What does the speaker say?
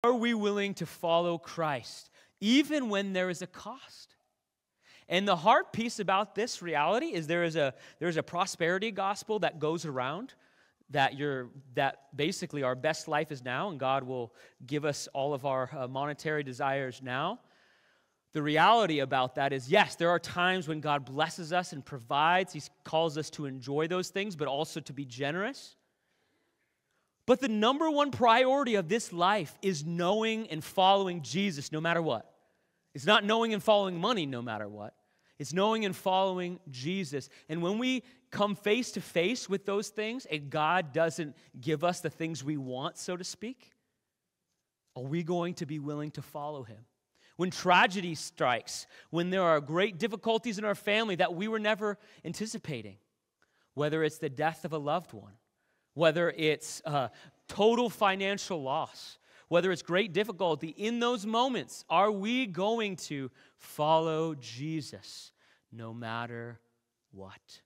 Are we willing to follow Christ, even when there is a cost? And the hard piece about this reality is there's a prosperity gospel that goes around that basically our best life is now, and God will give us all of our monetary desires now. The reality about that is, yes, there are times when God blesses us and provides. He calls us to enjoy those things, but also to be generous. But the number one priority of this life is knowing and following Jesus no matter what. It's not knowing and following money no matter what. It's knowing and following Jesus. And when we come face to face with those things and God doesn't give us the things we want, so to speak, are we going to be willing to follow him? When tragedy strikes, when there are great difficulties in our family that we were never anticipating, whether it's the death of a loved one, whether it's total financial loss, whether it's great difficulty, in those moments, are we going to follow Jesus no matter what?